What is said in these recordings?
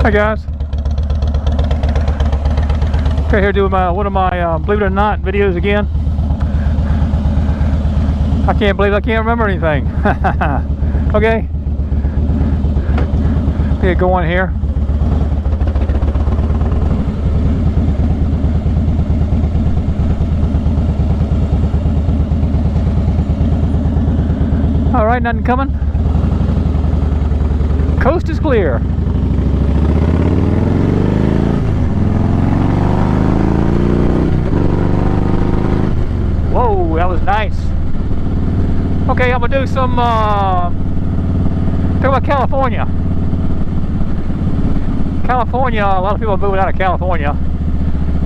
Hi guys. Okay, here doing one of my believe it or not videos again. I can't believe I can't remember anything. Okay. Okay, go on here. All right, nothing coming. Coast is clear. Whoa, that was nice. Okay, I'm gonna do some talk about California. California, a lot of people are moving out of California,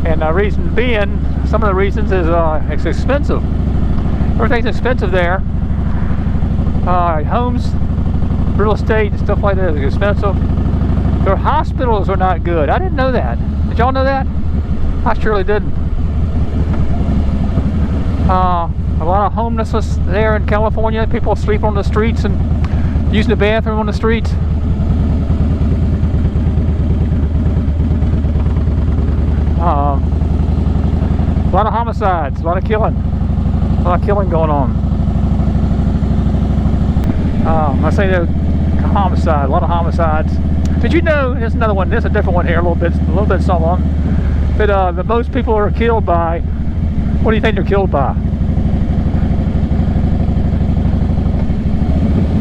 and the reason being, some of the reasons is it's expensive. Everything's expensive there. Homes, real estate, stuff like that is expensive. Their hospitals are not good. I didn't know that. Did y'all know that? I surely didn't. A lot of homelessness there in California. People sleep on the streets and using the bathroom on the streets. A lot of homicides, a lot of killing going on. I say the homicide, a lot of homicides. Did you know? There's another one. There's a different one here. A little bit something. That the most people are killed by. What do you think they're killed by?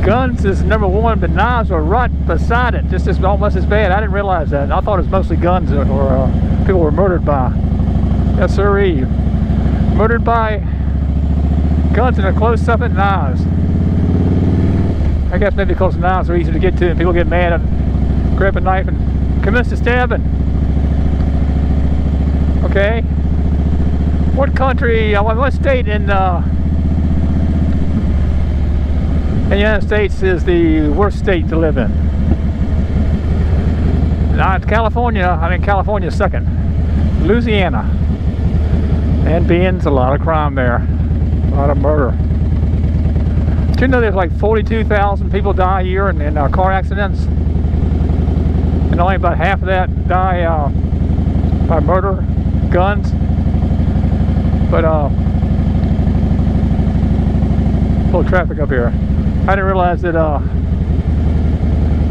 Guns is number one, but knives are right beside it, just as almost as bad. I didn't realize that. I thought it was mostly guns or people were murdered by. Yes, sirree. Murdered by guns and a close-up at knives. I guess maybe because knives are easy to get to and people get mad and grab a knife and commence to stabbing. Okay. What country, what state in the United States is the worst state to live in? Not California. I think California's second. Louisiana. And being's a lot of crime there. A lot of murder. Did you know there's like 42,000 people die a year in car accidents? And only about half of that die by murder, guns. But full traffic up here. I didn't realize that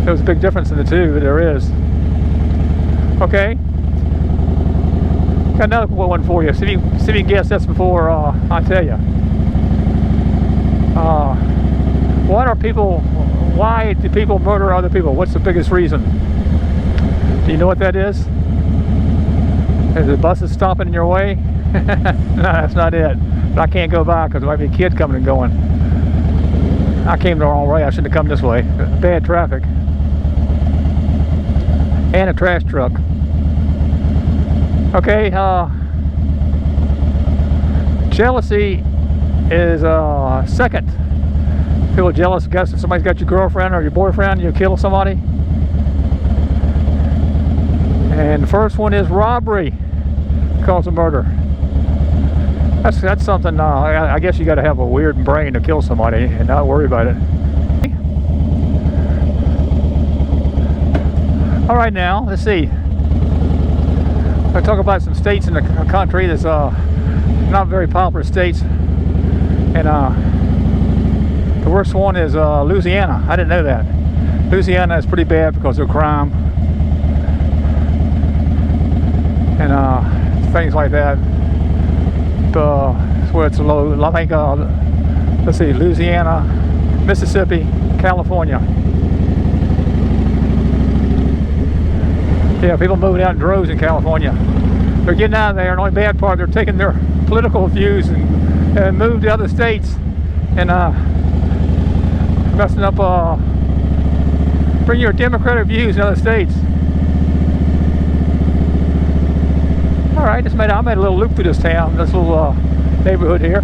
there was a big difference in the two, but there is. Okay. Got another one for you. See if you can guess this before I tell you. Why do people murder other people? What's the biggest reason? Do you know what that is? Is the buses stopping in your way? No, that's not it. But I can't go by because there might be kids coming and going. I came the wrong way. I shouldn't have come this way. Bad traffic. And a trash truck. Okay, jealousy is second. People are jealous because if somebody's got your girlfriend or your boyfriend, you kill somebody. And the first one is robbery, cause of murder. That's something. I guess you got to have a weird brain to kill somebody and not worry about it. All right, now let's see. I'll talk about some states in the country that's not very popular states, and the worst one is Louisiana. I didn't know that. Louisiana is pretty bad because of crime and things like that. It's where it's low. I think let's see, Louisiana, Mississippi, California. Yeah, people moving out in droves in California. They're getting out of there, and the only bad part, they're taking their political views and move to other states and messing up, bring your democratic views in other states. All right, I made a little loop through this town, this little neighborhood here.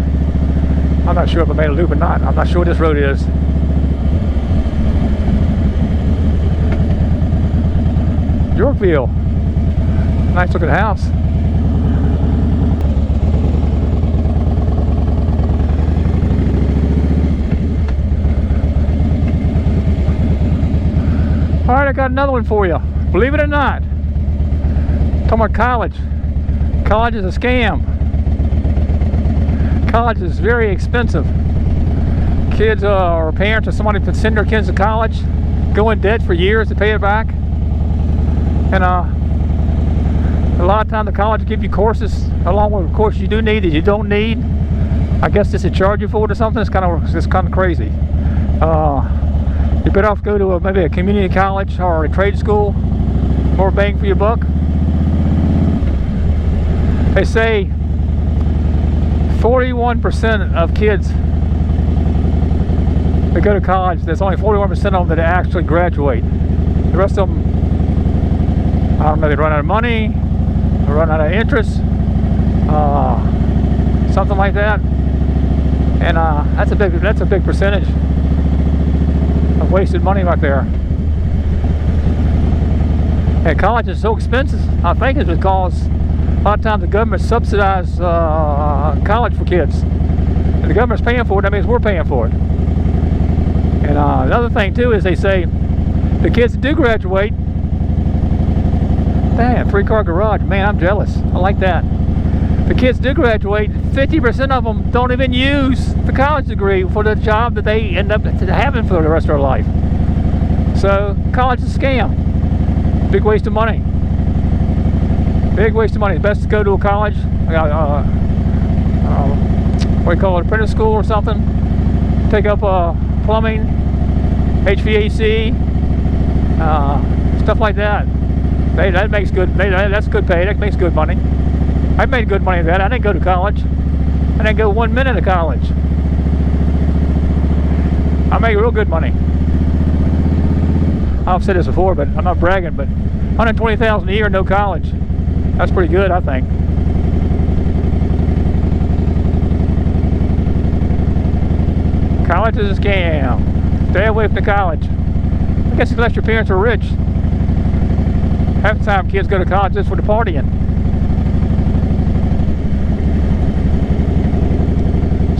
I'm not sure if I made a loop or not. I'm not sure what this road is. Yorkville. Nice looking house. All right, I got another one for you. Believe it or not. Talking about college. College is a scam. College is very expensive. Kids or parents or somebody could send their kids to college, go in debt for years to pay it back. And a lot of times the college will give you courses along with courses you do need that you don't need. I guess just to charge you for it or something. It's kind of crazy. You're better off go to maybe a community college or a trade school. More bang for your buck. They say 41% of kids that go to college, there's only 41% of them that actually graduate. The rest of them, I don't know, they run out of money, they run out of interest, something like that. And that's a big percentage of wasted money right there. And college is so expensive. I think it's because a lot of times the government subsidizes college for kids. And the government's paying for it, that means we're paying for it. And another thing too is they say the kids that do graduate, damn, 3-car garage, man, I'm jealous. I like that. The kids do graduate, 50% of them don't even use the college degree for the job that they end up having for the rest of their life. So college is a scam. Big waste of money. Big waste of money. It's best to go to a college, what do you call it, apprentice school or something. Take up plumbing, HVAC, stuff like that. That makes good. That's good pay. That makes good money. I made good money with that. I didn't go to college. I didn't go 1 minute to college. I make real good money. I've said this before, but I'm not bragging. But $120,000 a year, no college. That's pretty good, I think. College is a scam. Stay away from the college. I guess unless your parents are rich. Half the time kids go to college just for the partying.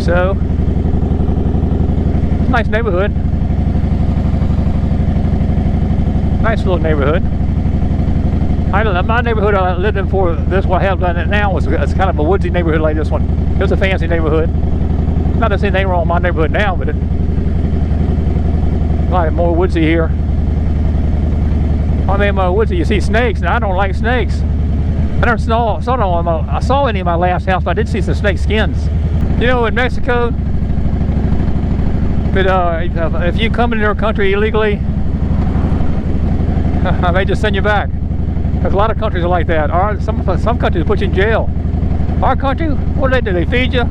So, it's a nice neighborhood. Nice little neighborhood. My neighborhood I lived in before this one I have done it now was it's kind of a woodsy neighborhood like this one. It was a fancy neighborhood. Not to say anything wrong with my neighborhood now, but it's like more woodsy here. I mean, woodsy, you see snakes, and I don't like snakes. I never saw any in my last house, but I did see some snake skins. You know, in Mexico, that if you come into their country illegally, they just send you back. There's a lot of countries are like that. Some countries put you in jail. Our country, what do? They feed you,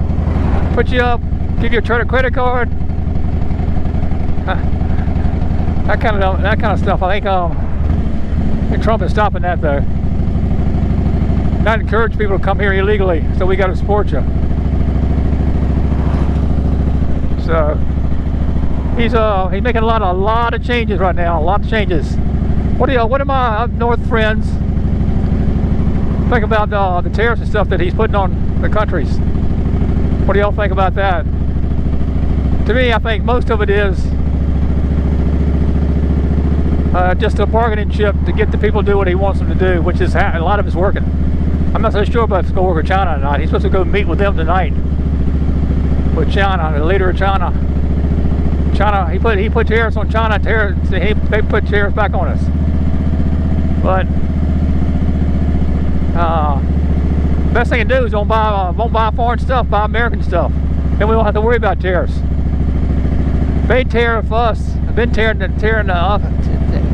put you up, give you a credit card. That kind of stuff. I think Trump is stopping that though. Not encourage people to come here illegally, so we got to support you. So he's making a lot of changes right now. A lot of changes. What do my up north friends think about the tariffs and stuff that he's putting on the countries? What do y'all think about that? To me, I think most of it is just a bargaining chip to get the people to do what he wants them to do, which is a lot of it's working. I'm not so sure about if he's going to work with China tonight. He's supposed to go meet with them tonight. With China, the leader of China. He put tariffs on China. They put tariffs back on us. But best thing to do is don't buy foreign stuff, buy American stuff. Then we won't have to worry about tariffs. They tariff us. They've been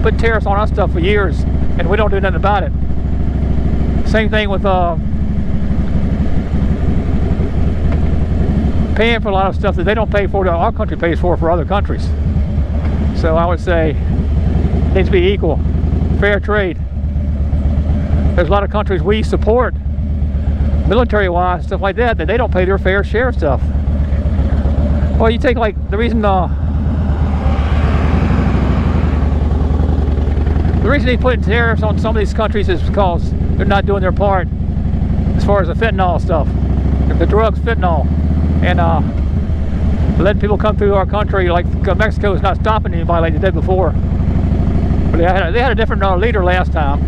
put tariffs on us stuff for years, and we don't do nothing about it. Same thing with paying for a lot of stuff that they don't pay for that our country pays for other countries. So I would say it needs to be equal, fair trade. There's a lot of countries we support, military-wise, stuff like that, that they don't pay their fair share of stuff. Well, you take like the reason he's putting tariffs on some of these countries is because they're not doing their part as far as the fentanyl stuff, the drugs, fentanyl, and letting people come through our country. Like Mexico is not stopping anybody like they did before. But They had a different leader last time.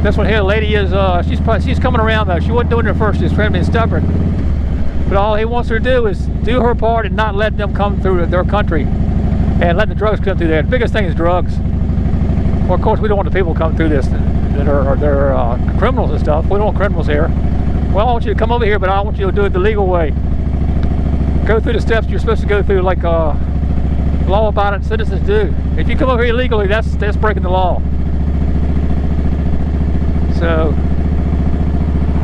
This one here, the lady is, she's coming around though. She wasn't doing it at first, she's trying to be stubborn. But all he wants her to do is do her part and not let them come through their country and let the drugs come through there. The biggest thing is drugs. Well, of course, we don't want the people coming through this that are criminals and stuff. We don't want criminals here. Well, I want you to come over here, but I want you to do it the legal way. Go through the steps you're supposed to go through, like law-abiding citizens do. If you come over here illegally, that's breaking the law. So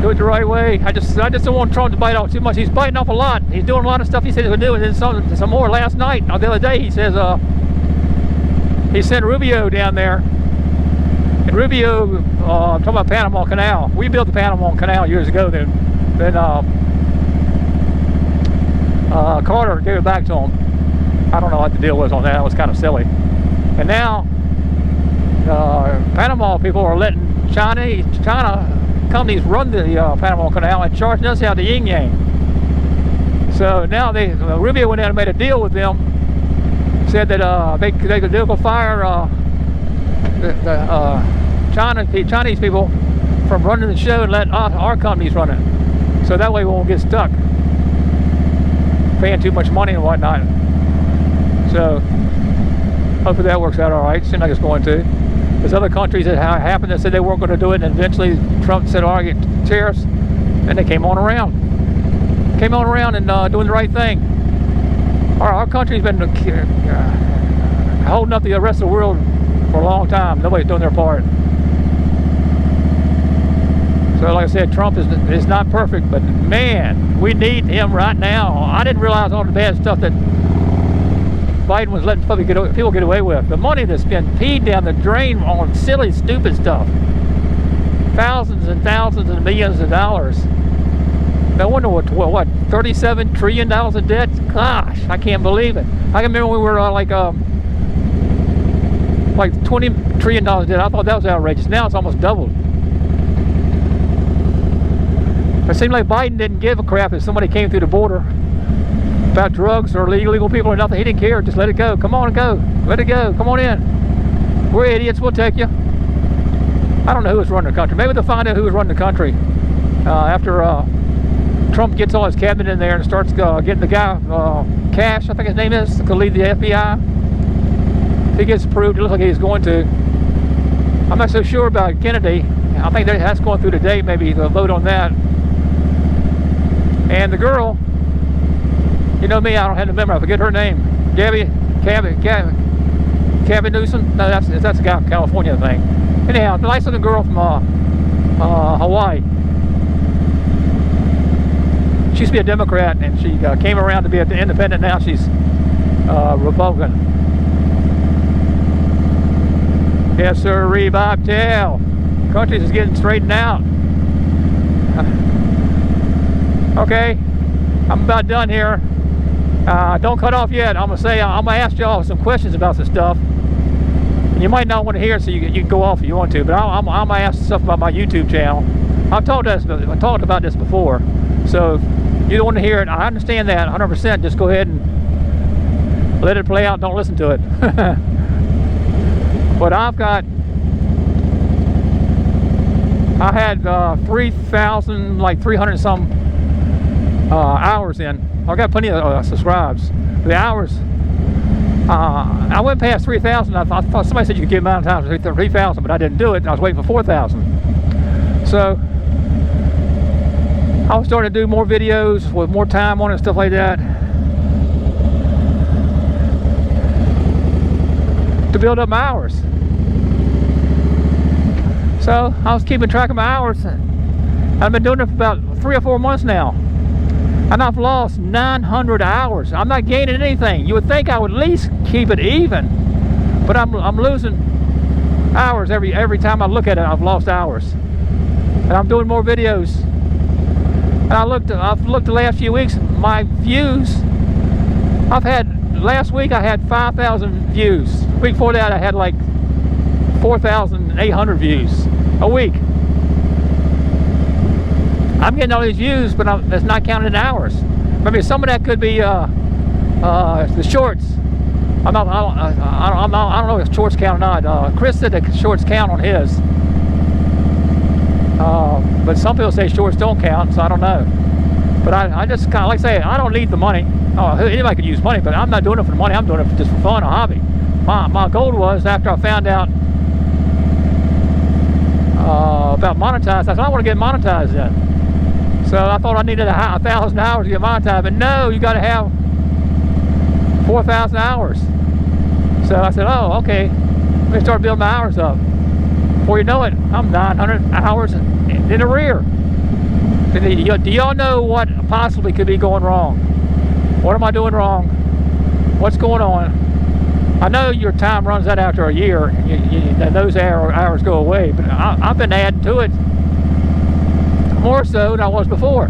do it the right way. I just don't want Trump to bite off too much. He's biting off a lot. He's doing a lot of stuff he said he would do, and then some more last night. The other day he says he sent Rubio down there. And Rubio, I'm talking about Panama Canal. We built the Panama Canal years ago. Then Carter gave it back to him. I don't know what the deal was on that. It was kind of silly. And now Panama people are letting China companies run the Panama Canal and charging us out the yin yang. So now Rubio went out and made a deal with them. Said that they could go fire the Chinese people from running the show and let our companies run it. So that way we won't get stuck paying too much money and whatnot. So hopefully that works out all right. Seems like it's going to. There's other countries that happened that said they weren't going to do it, and eventually Trump said, "All right, get tariffs," and they came on around and doing the right thing. Our country's been holding up the rest of the world for a long time. Nobody's doing their part. So like I said, Trump is not perfect, but man, we need him right now. I didn't realize all the bad stuff that Biden was letting people get away with. The money that's been peed down the drain on silly, stupid stuff. Thousands and thousands and millions of dollars. No wonder what $37 trillion in debt? Gosh, I can't believe it. I can remember when we were like $20 trillion debt. I thought that was outrageous. Now it's almost doubled. It seemed like Biden didn't give a crap if somebody came through the border about drugs or illegal people or nothing. He didn't care. Just let it go. Come on and go. Let it go. Come on in. We're idiots. We'll take you. I don't know who was running the country. Maybe they'll find out who was running the country after Trump gets all his cabinet in there and starts getting the guy, Cash, I think his name is, to lead the FBI. If he gets approved, it looks like he's going to. I'm not so sure about Kennedy. I think that's going through today. Maybe they'll vote on that. And the girl, you know me, I don't have to remember. I forget her name. Gabby Newsom. No, that's a guy from California, I think. Anyhow, the nice looking girl from Hawaii. She used to be a Democrat, and she came around to be an independent. Now she's Republican. Yes, sir, Bobtail. Country is getting straightened out. Okay, I'm about done here. Don't cut off yet. I'm gonna ask y'all some questions about some stuff. And you might not want to hear it, so you can go off if you want to. But I'm gonna ask stuff about my YouTube channel. I've talked about this before. So if you don't want to hear it, I understand that 100%. Just go ahead and let it play out. Don't listen to it. But I had 3,000, like 300 some hours in. I got plenty of subscribes. The hours, I went past 3,000. I thought somebody said you could get amount of times 3,000, but I didn't do it. I was waiting for 4,000. So I was starting to do more videos with more time on it and stuff like that to build up my hours. So I was keeping track of my hours. I've been doing it for about 3 or 4 months now, and I've lost 900 hours. I'm not gaining anything. You would think I would at least keep it even, but I'm losing hours every time I look at it. I've lost hours, and I'm doing more videos. And I've looked the last few weeks. My views, last week I had 5,000 views. The week before that I had like 4,800 views a week. I'm getting all these views, but that's not counted in hours. Maybe some of that could be the shorts. I don't know if shorts count or not. Chris said the shorts count on his. But some people say shorts don't count, so I don't know. But I just kind of, like I say, I don't need the money. Anybody could use money, but I'm not doing it for the money. I'm doing it just for fun, a hobby. My goal was, after I found out about monetized, I said, I want to get monetized then. So I thought I needed 1,000 hours to get monetized, but no, you got to have 4,000 hours. So I said, oh, okay, let me start building my hours up. Before you know it, I'm 900 hours in arrear. Do y'all know what possibly could be going wrong? What am I doing wrong? What's going on? I know your time runs out after a year, and those hours go away, but I've been adding to it more so than I was before.